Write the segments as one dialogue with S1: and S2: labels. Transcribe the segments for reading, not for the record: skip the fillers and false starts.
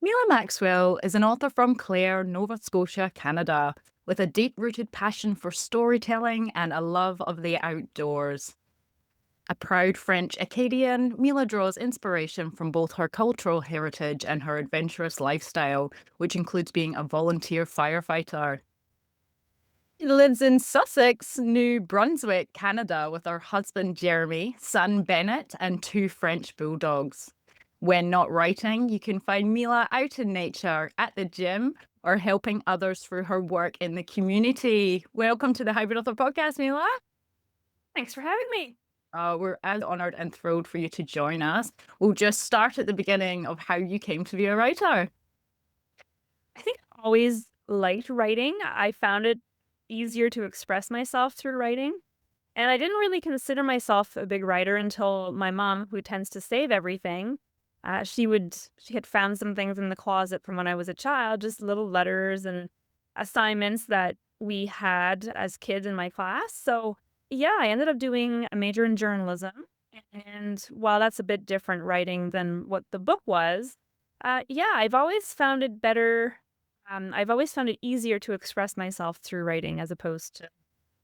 S1: Mila Maxwell is an author from Clare, Nova Scotia, Canada, with a deep rooted passion for storytelling and a love of the outdoors. A proud French Acadian, Mila draws inspiration from both her cultural heritage and her adventurous lifestyle, which includes being a volunteer firefighter. She lives in Sussex, New Brunswick, Canada, with her husband Jeremy, son Bennett, and two French Bulldogs. When not writing, you can find Mila out in nature, at the gym, or helping others through her work in the community. Welcome to the Hybrid Author Podcast, Mila.
S2: Thanks for having me.
S1: We're as honored and thrilled for you to join us. We'll just start at the beginning of how you came to be a writer.
S2: I think I always liked writing. I found it easier to express myself through writing. And I didn't really consider myself a big writer until my mom, who tends to save everything, she had found some things in the closet from when I was a child, just little letters and assignments that we had as kids in my class. So yeah, I ended up doing a major in journalism. And while that's a bit different writing than what the book was, yeah, I've always found it better. I've always found it easier to express myself through writing as opposed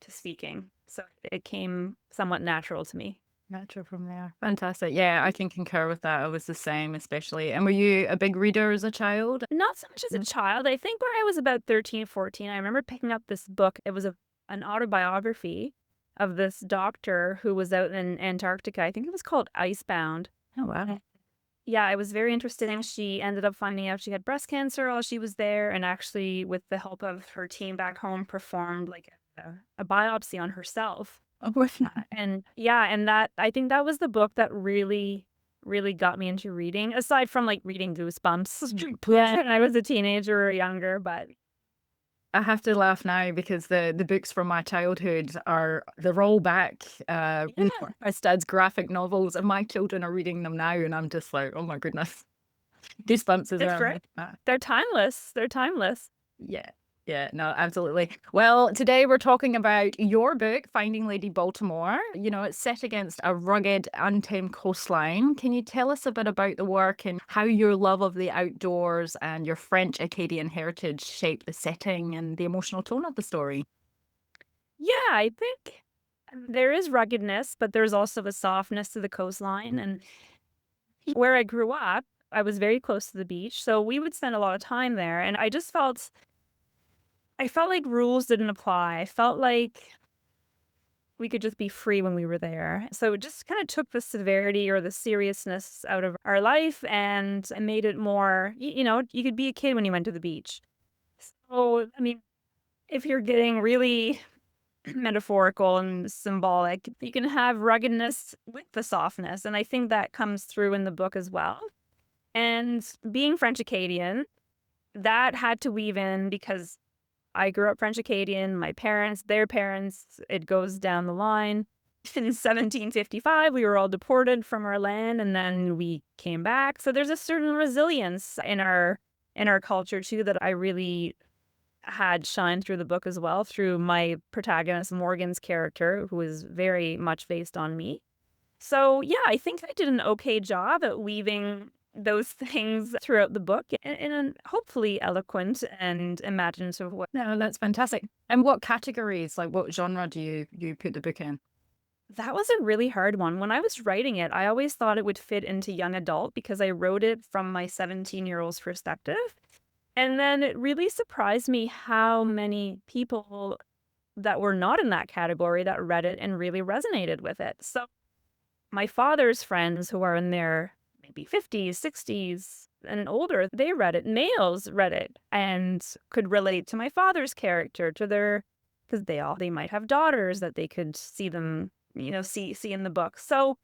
S2: to speaking. So it came somewhat natural to me.
S1: Natural from there. Fantastic. Yeah, I can concur with that. I was the same, especially. And were you a big reader as a child?
S2: Not so much as a child. I think when I was about 13, 14, I remember picking up this book. It was an autobiography of this doctor who was out in Antarctica. I think it was called Icebound.
S1: Oh, wow.
S2: Yeah, it was very interesting. She ended up finding out she had breast cancer while she was there, and actually, with the help of her team back home, performed like a biopsy on herself.
S1: Oh, wow.
S2: And yeah, and that I think that was the book that really got me into reading, aside from like reading Goosebumps
S1: Yeah.
S2: when I was a teenager or younger. But
S1: I have to laugh now because the books from my childhood are the rollback
S2: yeah,
S1: my dad's graphic novels, and my children are reading them now, and I'm just like, oh my goodness, goosebumps is
S2: it's
S1: around
S2: great.
S1: me.
S2: They're timeless. They're timeless.
S1: Yeah. Yeah, no, absolutely. Well, today we're talking about your book, Finding Lady Baltimore. You know, it's set against a rugged, untamed coastline. Can you tell us a bit about the work and how your love of the outdoors and your French Acadian heritage shape the setting and the emotional tone of the story?
S2: Yeah, I think there is ruggedness, but there's also a softness to the coastline. And where I grew up, I was very close to the beach, so we would spend a lot of time there. And I felt like rules didn't apply. I felt like we could just be free when we were there. So it just kind of took the severity or the seriousness out of our life and made it more, you could be a kid when you went to the beach. So, I mean, if you're getting really metaphorical and symbolic, you can have ruggedness with the softness. And I think that comes through in the book as well. And being French Acadian, that had to weave in because I grew up French Acadian, my parents, their parents, it goes down the line. In 1755, we were all deported from our land and then we came back. So there's a certain resilience in our culture too that I really had shine through the book as well, through my protagonist Morgan's character, who is very much based on me. So, yeah, I think I did an okay job at weaving those things throughout the book in a hopefully eloquent and imaginative way.
S1: No, that's fantastic. And what categories, like what genre do you put the book in?
S2: That was a really hard one. When I was writing it, I always thought it would fit into young adult because I wrote it from my 17-year-old's perspective. And then it really surprised me how many people that were not in that category that read it and really resonated with it. So my father's friends who are in their maybe 50s, 60s, and older, they read it. Males read it and could relate to my father's character, to their because they might have daughters that they could see them, see in the book. So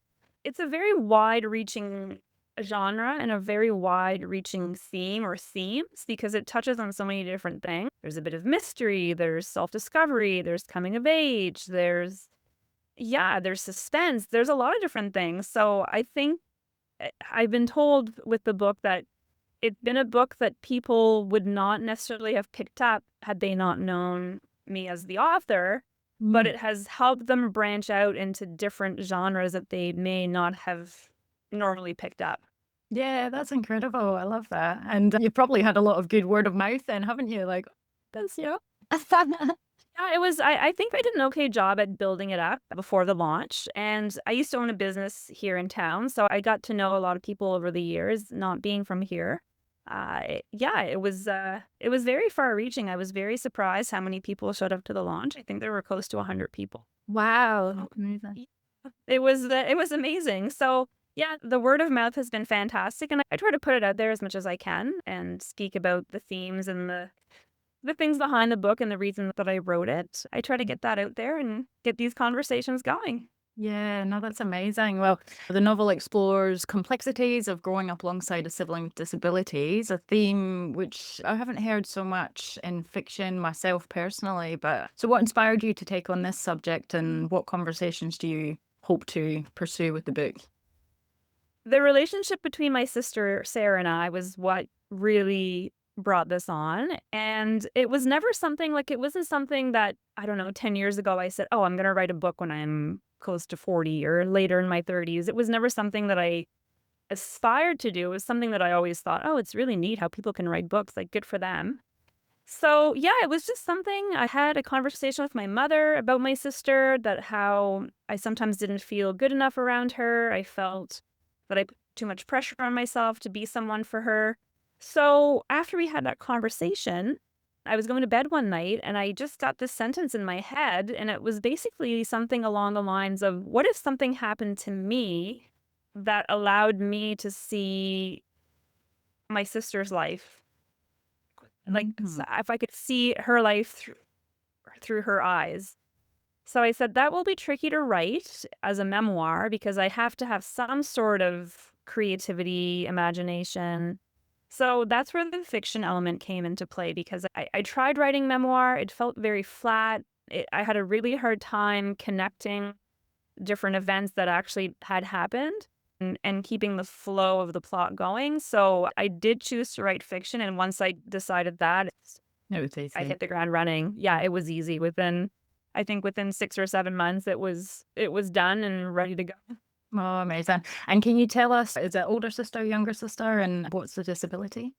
S2: it's a very wide-reaching genre and a very wide-reaching theme or themes because it touches on so many different things. There's a bit of mystery, there's self-discovery, there's coming of age, there's suspense, there's a lot of different things. So I think I've been told with the book that it's been a book that people would not necessarily have picked up had they not known me as the author, but
S1: Mm.
S2: it has helped them branch out into different genres that they may not have normally picked up.
S1: Yeah, that's incredible. I love that. And you've probably had a lot of good word of mouth then, haven't you? Like, that's, yeah.
S2: Yeah, it was I think I did an okay job at building it up before the launch, and I used to own a business here in town, so I got to know a lot of people over the years, not being from here. Yeah, it was very far-reaching. I was very surprised how many people showed up to the launch. I think there were close to 100 people.
S1: Wow. Amazing.
S2: Yeah, it was amazing. So, yeah, the word of mouth has been fantastic, and I try to put it out there as much as I can and speak about the themes and the things behind the book and the reason that I wrote it. I try to get that out there and get these conversations going.
S1: Yeah, no, that's amazing. Well, the novel explores complexities of growing up alongside a sibling with disabilities, a theme which I haven't heard so much in fiction myself personally. But so, what inspired you to take on this subject, and what conversations do you hope to pursue with the book?
S2: The relationship between my sister Sarah and I was what really brought this on. And it was never something like it wasn't something that, I don't know, 10 years ago I said, oh, I'm going to write a book when I'm close to 40 or later in my 30s. It was never something that I aspired to do. It was something that I always thought, oh, it's really neat how people can write books, like good for them. So, yeah, it was just something I had a conversation with my mother about my sister, that how I sometimes didn't feel good enough around her. I felt that I put too much pressure on myself to be someone for her. So, after we had that conversation, I was going to bed one night and I just got this sentence in my head. And it was basically something along the lines of, what if something happened to me that allowed me to see my sister's life? Like,
S1: Mhm.
S2: if I could see her life through her eyes. So I said, that will be tricky to write as a memoir because I have to have some sort of creativity, imagination. So that's where the fiction element came into play because I tried writing memoir. It felt very flat. I had a really hard time connecting different events that actually had happened and keeping the flow of the plot going. So I did choose to write fiction. And once I decided that,
S1: It was
S2: I
S1: easy.
S2: hit the ground running. Yeah, it was easy. I think within 6 or 7 months, it was done and ready to go.
S1: Oh, amazing. And can you tell us, is it older sister, younger sister, and what's the disability?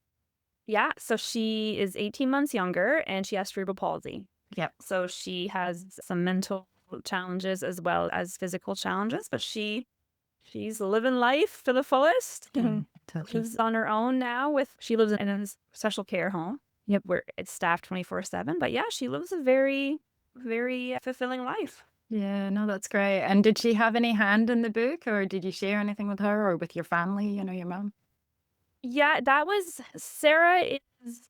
S2: Yeah, so she is 18 months younger and she has cerebral palsy.
S1: Yep.
S2: So she has some mental challenges as well as physical challenges, but she's living life to the fullest.
S1: Totally.
S2: Lives on her own now with she lives in a special care home.
S1: Yep.
S2: Where it's staffed 24/7, but yeah, she lives a very, very fulfilling life.
S1: Yeah, no, that's great. And did she have any hand in the book, or did you share anything with her or with your family, your mom?
S2: Yeah, that was Sarah is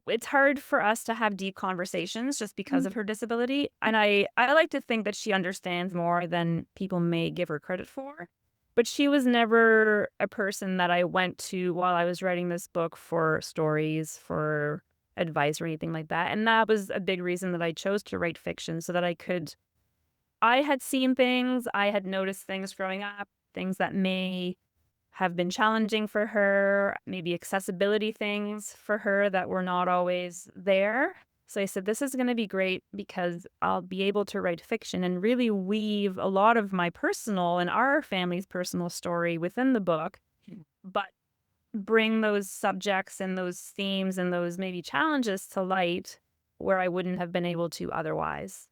S2: it's hard for us to have deep conversations just because
S1: Mm.
S2: of her disability, and I like to think that she understands more than people may give her credit for, but she was never a person that I went to while I was writing this book for stories, for advice, or anything like that, and that was a big reason that I chose to write fiction so that I had seen things, I had noticed things growing up, things that may have been challenging for her, maybe accessibility things for her that were not always there. So I said, this is going to be great because I'll be able to write fiction and really weave a lot of my personal and our family's personal story within the book, but bring those subjects and those themes and those maybe challenges to light where I wouldn't have been able to otherwise.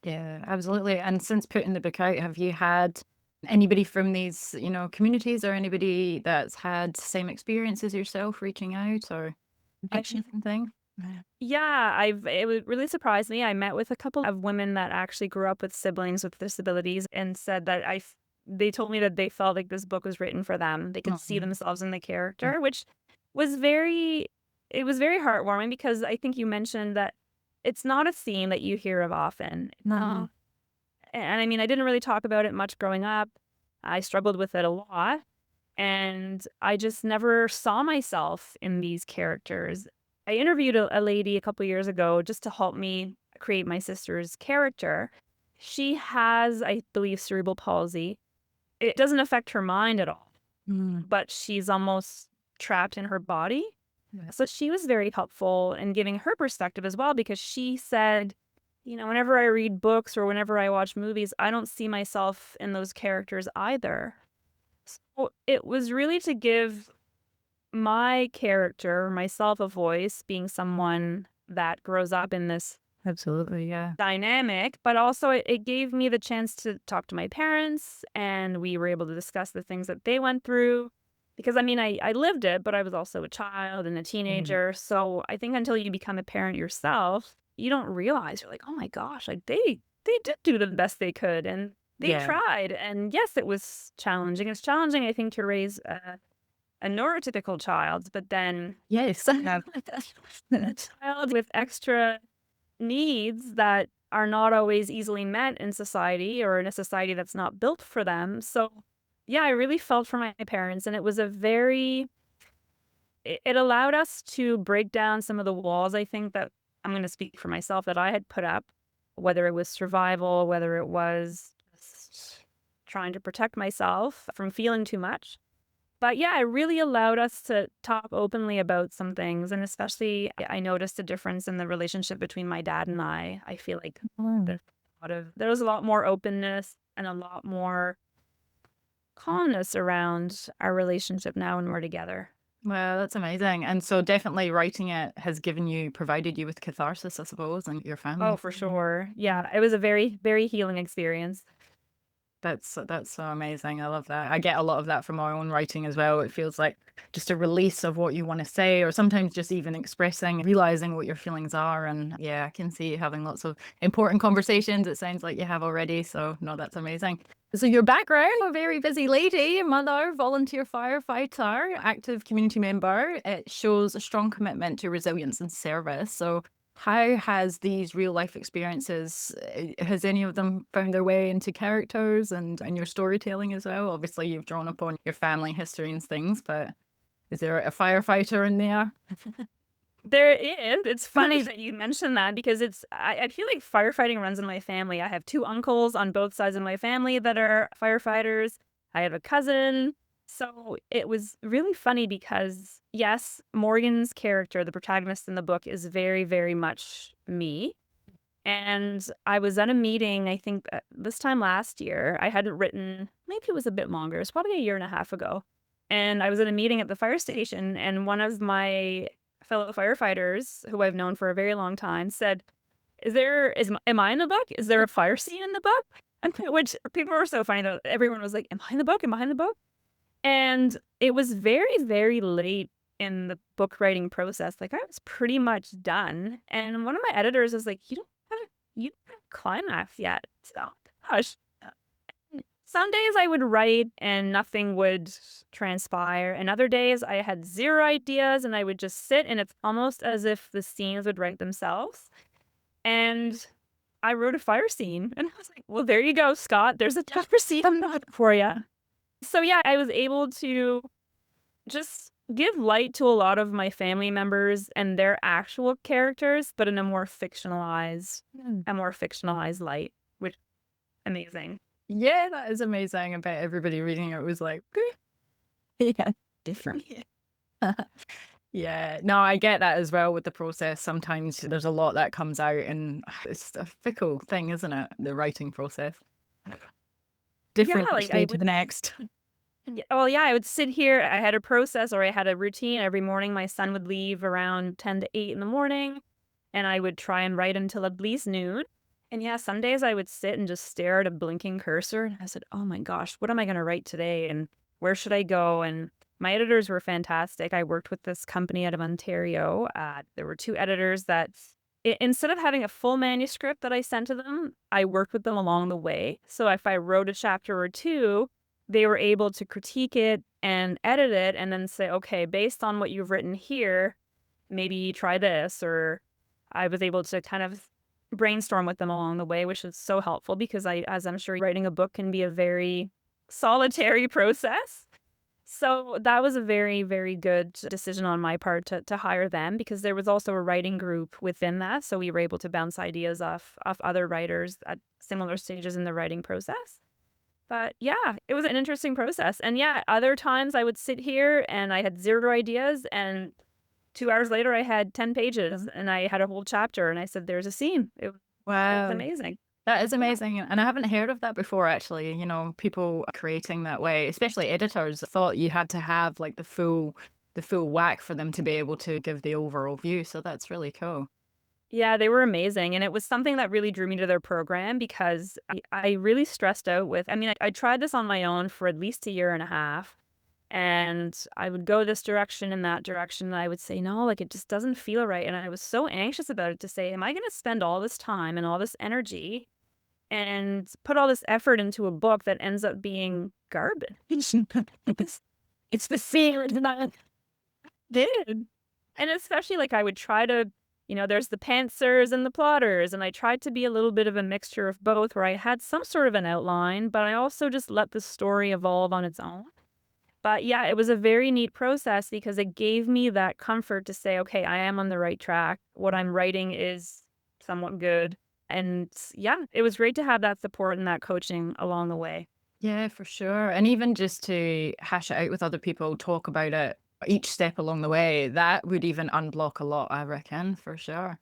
S1: Yeah, absolutely. And since putting the book out, have you had anybody from these, communities or anybody that's had same experience as yourself reaching out or
S2: I
S1: mention anything? Yeah.
S2: Yeah, really surprised me. I met with a couple of women that actually grew up with siblings with disabilities and said that they told me that they felt like this book was written for them. They could see
S1: Mhm.
S2: themselves in the
S1: Mm.
S2: character, which was very it was very heartwarming because I think you mentioned that it's not a theme that you hear of often.
S1: No.
S2: And I mean, I didn't really talk about it much growing up. I struggled with it a lot. And I just never saw myself in these characters. I interviewed a lady a couple years ago just to help me create my sister's character. She has, I believe, cerebral palsy. It doesn't affect her mind at all,
S1: Mm.
S2: but she's almost trapped in her body.
S1: Yeah.
S2: So she was very helpful in giving her perspective as well because she said, whenever I read books or whenever I watch movies, I don't see myself in those characters either. So it was really to give my character, myself, a voice, being someone that grows up in this
S1: Absolutely, yeah.
S2: dynamic, but also it gave me the chance to talk to my parents, and we were able to discuss the things that they went through. Because I mean, I lived it, but I was also a child and a
S1: Mhm.
S2: teenager. So I think until you become a parent yourself, you don't realize you're like, oh my gosh, like they did do the best they could, and they
S1: Yeah.
S2: tried. And yes, it was challenging. It's challenging, I think, to raise a neurotypical child, but then
S1: Yes.
S2: have a child with extra needs that are not always easily met in society or in a society that's not built for them. So, yeah, I really felt for my parents, and it was a very, it allowed us to break down some of the walls, I think, that I'm going to speak for myself, that I had put up, whether it was survival, whether it was just trying to protect myself from feeling too much. But yeah, it really allowed us to talk openly about some things, and especially I noticed a difference in the relationship between my dad and I. I feel like
S1: Wow.
S2: there was a lot more openness and a lot more calmness around our relationship now when we're together.
S1: Well, that's amazing. And so definitely writing it has provided you with catharsis, I suppose, and your
S2: Oh,
S1: family.
S2: for sure. Yeah, it was a very, very healing experience.
S1: That's so amazing. I love that. I get a lot of that from my own writing as well. It feels like just a release of what you want to say, or sometimes just even expressing, realizing what your feelings are. And yeah, I can see you having lots of important conversations. It sounds like you have already. So no, that's amazing. So your background, a very busy lady, mother, volunteer firefighter, active community member. It shows a strong commitment to resilience and service. So how has these real life experiences, has any of them found their way into characters and your storytelling as well? Obviously, you've drawn upon your family history and things, but is there a firefighter in there?
S2: There is. It's funny that you mentioned that because I feel like firefighting runs in my family. I have two uncles on both sides of my family that are firefighters. I have a cousin. So it was really funny because, yes, Morgan's character, the protagonist in the book, is very, very much me. And I was at a meeting, I think this time last year. I hadn't written, maybe it was a bit longer. It's probably a year and a half ago. And I was at a meeting at the fire station, and one of my fellow firefighters, who I've known for a very long time, said, am I in the book? Is there a fire scene in the book? And which people were so funny though. Everyone was like, am I in the book? Am I in the book? And it was very, very late in the book writing process. Like I was pretty much done. And one of my editors was like, you don't have a climax yet. So gosh. Some days I would write and nothing would transpire. And other days I had zero ideas and I would just sit, and it's almost as if the scenes would write themselves. And I wrote a fire scene and I was like, well, there you go, Scott. There's a tougher scene I'm not for you. So yeah, I was able to just give light to a lot of my family members and their actual characters, but in a more fictionalized light, which amazing.
S1: Yeah, that is amazing. I bet everybody reading it was like, yeah, different. Yeah, no, I get that as well with the process. Sometimes there's a lot that comes out, and it's a fickle thing, isn't it? The writing process.
S2: Yeah,
S1: Different each
S2: like
S1: day to the next.
S2: well, yeah, I would sit here. I had a process, or I had a routine. Every morning, my son would leave around 10 to 8 in the morning, and I would try and write until at least noon. And yeah, some days I would sit and just stare at a blinking cursor. And I said, oh my gosh, what am I going to write today? And where should I go? And my editors were fantastic. I worked with this company out of Ontario. There were two editors that, instead of having a full manuscript that I sent to them, I worked with them along the way. So if I wrote a chapter or two, they were able to critique it and edit it and then say, okay, based on what you've written here, maybe try this. Or I was able to kind of brainstorm with them along the way, which is so helpful because as I'm sure, writing a book can be a very solitary process. So that was a very, very good decision on my part to hire them, because there was also a writing group within that. So we were able to bounce ideas off other writers at similar stages in the writing process. But yeah, it was an interesting process. And yeah, other times I would sit here and I had zero ideas, and 2 hours later I had 10 pages and I had a whole chapter, and I said, there's a scene. It was
S1: Wow.
S2: amazing.
S1: That is amazing, and I haven't heard of that before actually, people creating that way, especially editors. I thought you had to have, like, the full whack for them to be able to give the overall view, so that's really cool.
S2: Yeah, they were amazing, and it was something that really drew me to their program because I really stressed out with I tried this on my own for at least a year and a half, and I would go this direction and that direction, and I would say, "No, like, it just doesn't feel right," and I was so anxious about it to say, "Am I gonna spend all this time and all this energy and put all this effort into a book that ends up being garbage?"
S1: It's the fear that
S2: Did. And especially, like, I would try to there's the pantsers and the plotters, and I tried to be a little bit of a mixture of both where I had some sort of an outline, but I also just let the story evolve on its own. But yeah, it was a very neat process because it gave me that comfort to say, "Okay, I am on the right track. What I'm writing is somewhat good." And yeah, it was great to have that support and that coaching along the way.
S1: Yeah, for sure. And even just to hash it out with other people, talk about it each step along the way, that would even unblock a lot, I reckon, for sure.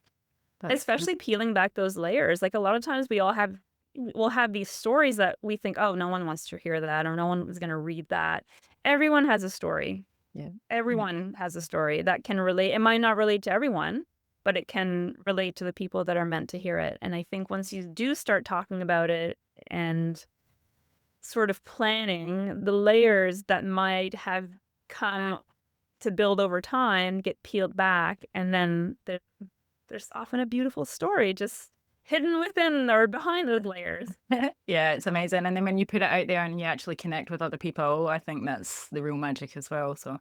S1: That's
S2: Especially peeling back those layers. Like, a lot of times we'll have these stories that we think, "Oh, no one wants to hear that," or "No one is gonna read that." Everyone has a story.
S1: yeah.
S2: Everyone has a story that can relate. It might not relate to everyone, but it can relate to the people that are meant to hear it, and I think once you do start talking about it and sort of planning, the layers that might have come to build over time get peeled back, and then there's often a beautiful story just hidden within or behind those layers.
S1: Yeah, it's amazing. And then when you put it out there and you actually connect with other people, I think that's the real magic as well. So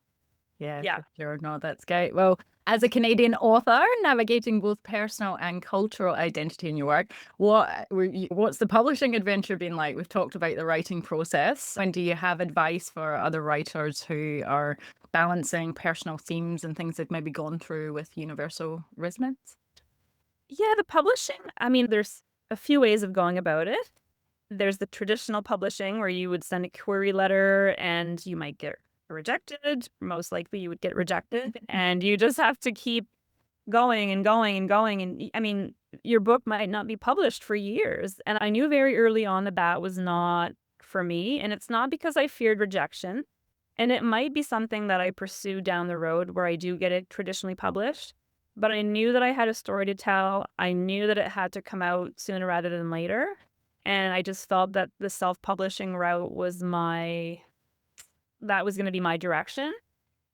S1: yeah,
S2: Yeah.
S1: for sure. No, that's great. Well, as a Canadian author, navigating both personal and cultural identity in your work, what's the publishing adventure been like? We've talked about the writing process. And do you have advice for other writers who are balancing personal themes and things they've maybe gone through with universal resonance?
S2: Yeah, the publishing, there's a few ways of going about it. There's the traditional publishing where you would send a query letter and you might get rejected. Most likely you would get rejected, and you just have to keep going and going and going. And your book might not be published for years. And I knew very early on that that was not for me. And it's not because I feared rejection. And it might be something that I pursue down the road where I do get it traditionally published. But I knew that I had a story to tell. I knew that it had to come out sooner rather than later. And I just felt that the self-publishing route was that was going to be my direction.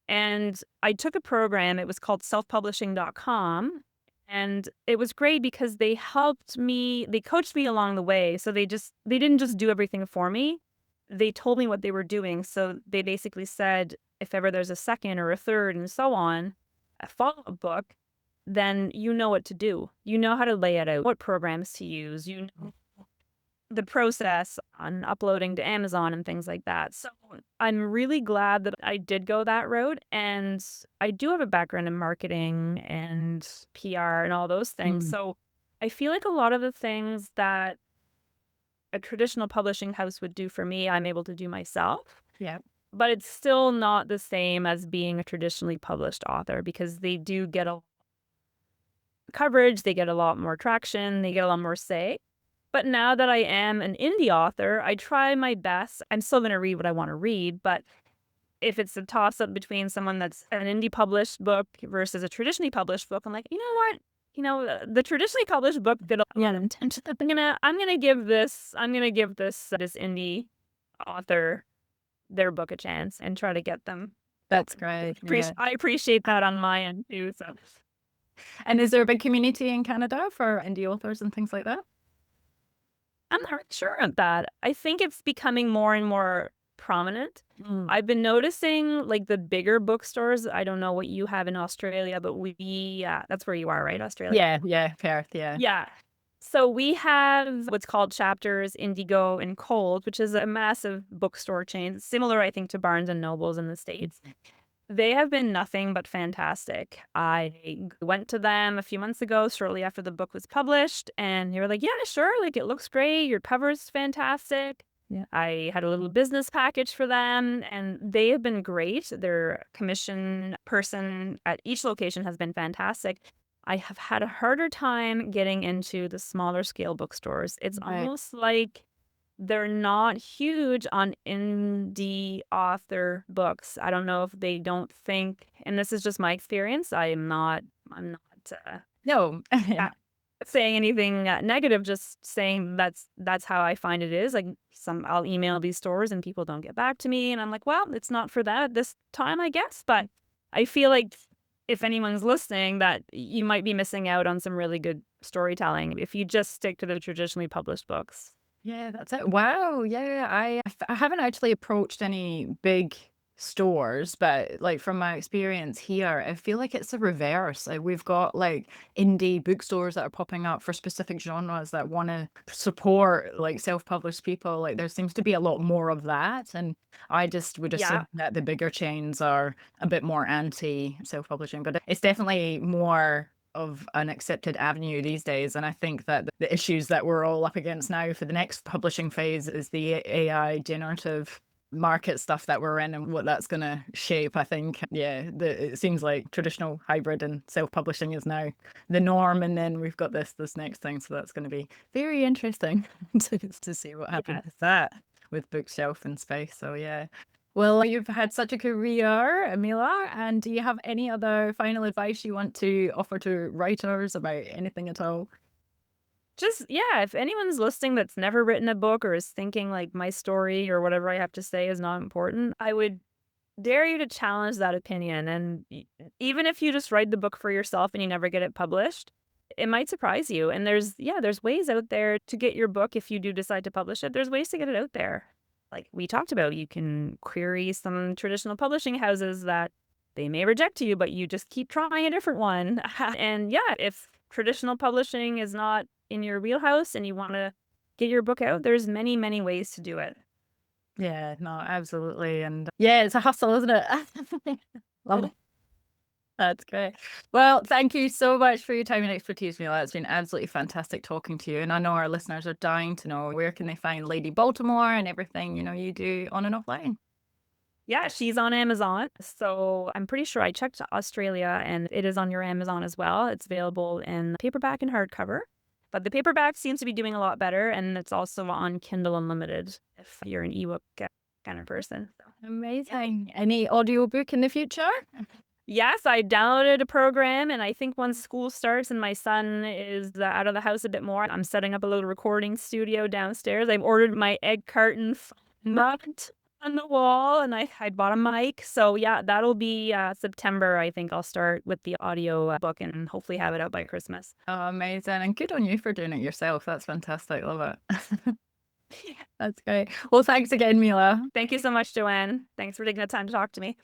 S2: And I took a program, it was called selfpublishing.com. And it was great because they coached me along the way. So they didn't just do everything for me. They told me what they were doing. So they basically said, if ever there's a second or a third and so on, a follow-up book, then you know what to do. You know how to lay it out, what programs to use, you know the process on uploading to Amazon and things like that. So I'm really glad that I did go that route. And I do have a background in marketing and PR and all those things.
S1: Mm,
S2: So I feel like a lot of the things that a traditional publishing house would do for me, I'm able to do myself.
S1: yeah.
S2: But it's still not the same as being a traditionally published author because they do get a coverage, they get a lot more traction, they get a lot more say. But now that I am an indie author, I try my best. I'm still going to read what I want to read, but if it's a toss up between someone that's an indie published book versus a traditionally published book, I'm like, you know what? The traditionally published book did a lot of intention. I'm gonna give this indie author their book a chance and try to get them.
S1: That's great. Yeah.
S2: I appreciate that on my end too. So
S1: And is there a big community in Canada for indie authors and things like that?
S2: I'm not really sure of that. I think it's becoming more and more prominent.
S1: Mm.
S2: I've been noticing like the bigger bookstores. I don't know what you have in Australia, but that's where you are, right? Australia.
S1: Yeah, yeah, Perth, yeah.
S2: Yeah. So we have what's called Chapters, Indigo, and Cold, which is a massive bookstore chain, similar, I think, to Barnes and Nobles in the States. They have been nothing but fantastic. I went to them a few months ago, shortly after the book was published, and they were like, "Yeah, sure, like it looks great. Your cover's fantastic."
S1: Yeah.
S2: I had a little business package for them, and they have been great. Their commission person at each location has been fantastic. I have had a harder time getting into the smaller scale bookstores. It's
S1: Right.
S2: almost like they're not huge on indie author books. I don't know if they don't think, and this is just my experience. I'm not
S1: No.
S2: uh,
S1: Yeah.
S2: saying anything negative, just saying that's how I find it is. Like I'll email these stores and people don't get back to me, and I'm like, well, it's not for that at this time, I guess. But I feel like if anyone's listening, that you might be missing out on some really good storytelling if you just stick to the traditionally published books.
S1: Yeah, that's it. Wow. Yeah, I haven't actually approached any big stores, but like from my experience here, I feel like it's the reverse. Like we've got like indie bookstores that are popping up for specific genres that want to support like self-published people. Like there seems to be a lot more of that, and I just would
S2: Yeah,
S1: assume that the bigger chains are a bit more anti self-publishing, but it's definitely more of an accepted avenue these days. And I think that the issues that we're all up against now for the next publishing phase is the AI generative market stuff that we're in and what that's going to shape. I think, yeah, it seems like traditional hybrid and self-publishing is now the norm, and then we've got this next thing, so that's going to be very interesting to see what happens
S2: yeah.
S1: with that, with bookshelf and space. So yeah. Well, you've had such a career, Mila, and do you have any other final advice you want to offer to writers about anything at all?
S2: Just yeah, if anyone's listening that's never written a book or is thinking like my story or whatever I have to say is not important, I would dare you to challenge that opinion. And even if you just write the book for yourself and you never get it published, it might surprise you. And there's ways out there to get your book if you do decide to publish it. There's ways to get it out there. Like we talked about, you can query some traditional publishing houses that they may reject you, but you just keep trying a different one. And yeah, if traditional publishing is not in your wheelhouse and you want to get your book out, there's many, many ways to do it.
S1: Yeah, no, absolutely. And yeah, it's a hustle, isn't it? Love it. That's great. Well, thank you so much for your time and expertise, Mila. It's been absolutely fantastic talking to you. And I know our listeners are dying to know where can they find Lady Baltimore and everything, you do on and offline.
S2: Yeah, she's on Amazon. So I'm pretty sure I checked Australia and it is on your Amazon as well. It's available in paperback and hardcover. But the paperback seems to be doing a lot better. And it's also on Kindle Unlimited if you're an ebook kind of person. So, yeah.
S1: Amazing. Any audiobook in the future?
S2: Yes, I downloaded a program. And I think once school starts and my son is out of the house a bit more, I'm setting up a little recording studio downstairs. I've ordered my egg carton mount on the wall and I bought a mic. So yeah, that'll be September. I think I'll start with the audio book and hopefully have it out by Christmas.
S1: Oh, amazing. And good on you for doing it yourself. That's fantastic. Love it. That's great. Well, thanks again, Mila.
S2: Thank you so much, Joanne. Thanks for taking the time to talk to me.